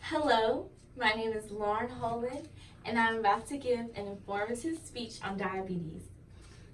Hello, my name is Lauren Holland, and I'm about to give an informative speech on diabetes.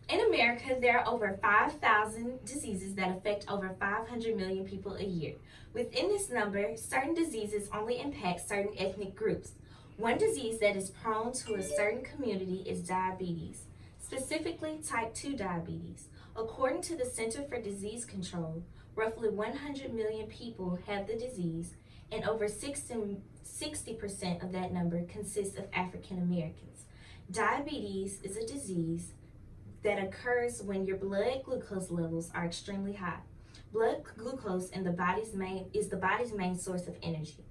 In America, there are over 5,000 diseases that affect over 500 million people a year. Within this number, certain diseases only impact certain ethnic groups. One disease that is prone to a certain community is diabetes, specifically type 2 diabetes. According to the Center for Disease Control, roughly 100 million people have the disease, and over 60% of that number consists of African Americans. Diabetes is a disease that occurs when your blood glucose levels are extremely high. Blood glucose is the body's main source of energy.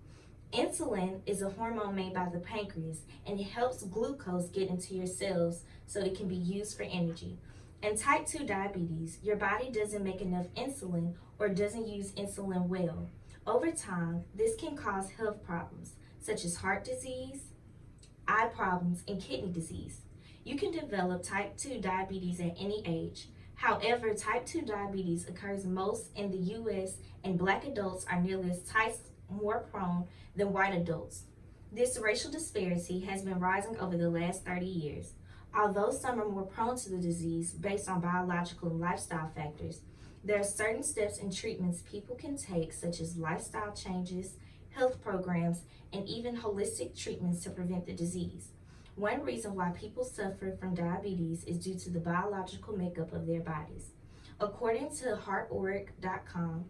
Insulin is a hormone made by the pancreas, and it helps glucose get into your cells so it can be used for energy. In type 2 diabetes, your body doesn't make enough insulin or doesn't use insulin well. Over time, this can cause health problems such as heart disease, eye problems, and kidney disease. You can develop type 2 diabetes at any age. However, type 2 diabetes occurs most in the US, and Black adults are nearly twice more prone than white adults. This racial disparity has been rising over the last 30 years. Although some are more prone to the disease based on biological and lifestyle factors, there are certain steps and treatments people can take, such as lifestyle changes, health programs, and even holistic treatments to prevent the disease. One reason why people suffer from diabetes is due to the biological makeup of their bodies. According to heartorg.com,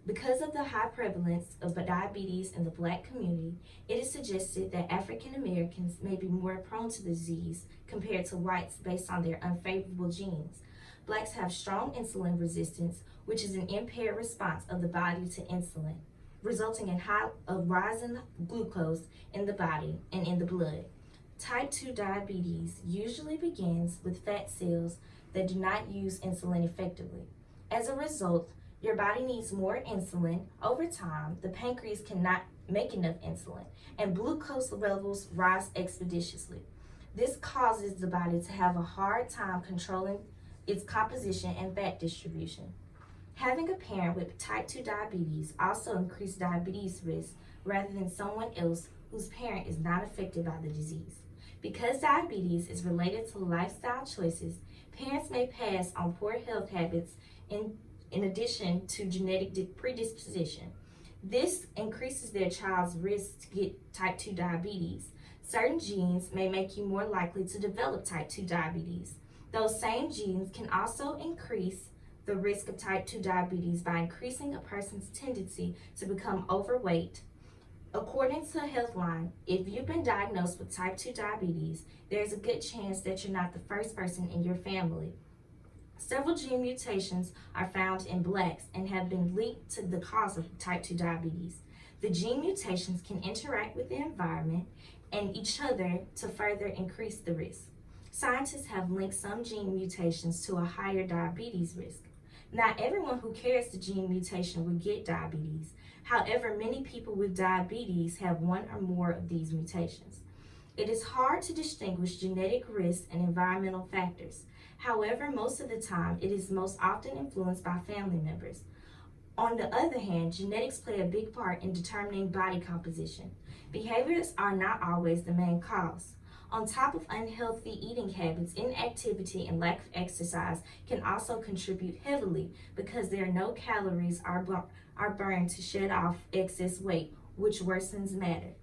because of the high prevalence of diabetes in the Black community, it is suggested that African Americans may be more prone to the disease compared to whites based on their unfavorable genes. Blacks have strong insulin resistance, which is an impaired response of the body to insulin, resulting in a rise in glucose in the body and in the blood. Type 2 diabetes usually begins with fat cells that do not use insulin effectively. As a result, your body needs more insulin. Over time, the pancreas cannot make enough insulin, and glucose levels rise expeditiously. This causes the body to have a hard time controlling its composition and fat distribution. Having a parent with type 2 diabetes also increases diabetes risk rather than someone else whose parent is not affected by the disease. Because diabetes is related to lifestyle choices, parents may pass on poor health habits in addition to genetic predisposition. This increases their child's risk to get type 2 diabetes. Certain genes may make you more likely to develop type 2 diabetes. Those same genes can also increase the risk of type 2 diabetes by increasing a person's tendency to become overweight. According to Healthline, if you've been diagnosed with type 2 diabetes, there's a good chance that you're not the first person in your family. Several gene mutations are found in Blacks and have been linked to the cause of type 2 diabetes. The gene mutations can interact with the environment and each other to further increase the risk. Scientists have linked some gene mutations to a higher diabetes risk. Not everyone who carries the gene mutation will get diabetes. However, many people with diabetes have one or more of these mutations. It is hard to distinguish genetic risks and environmental factors. However, most of the time, it is most often influenced by family members. On the other hand, genetics play a big part in determining body composition. Behaviors are not always the main cause. On top of unhealthy eating habits, inactivity and lack of exercise can also contribute heavily because there are no calories are burned to shed off excess weight, which worsens matter.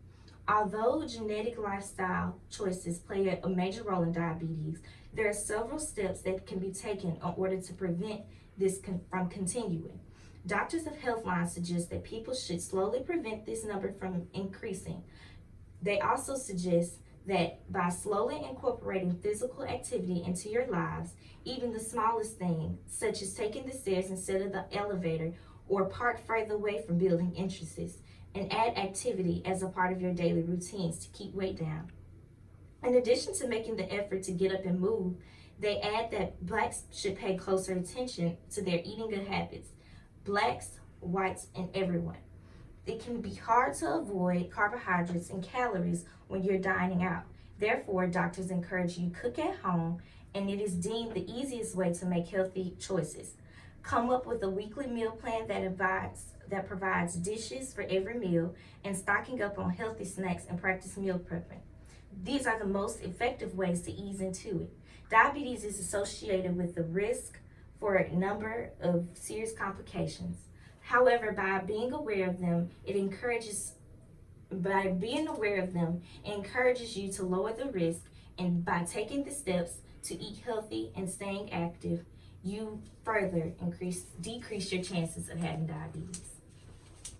Although genetic lifestyle choices play a major role in diabetes, there are several steps that can be taken in order to prevent this from continuing. Doctors of Healthline suggest that people should slowly prevent this number from increasing. They also suggest that by slowly incorporating physical activity into your lives, even the smallest thing, such as taking the stairs instead of the elevator or park further away from building entrances, and add activity as a part of your daily routines to keep weight down. In addition to making the effort to get up and move, they add that Blacks should pay closer attention to their eating good habits. Blacks, whites, and everyone. It can be hard to avoid carbohydrates and calories when you're dining out. Therefore, doctors encourage you to cook at home, and it is deemed the easiest way to make healthy choices. Come up with a weekly meal plan that that provides dishes for every meal and stocking up on healthy snacks and practice meal prepping. These are the most effective ways to ease into it. Diabetes is associated with the risk for a number of serious complications. However, by being aware of them, it encourages you to lower the risk, and by taking the steps to eat healthy and staying active, you further decrease your chances of having diabetes.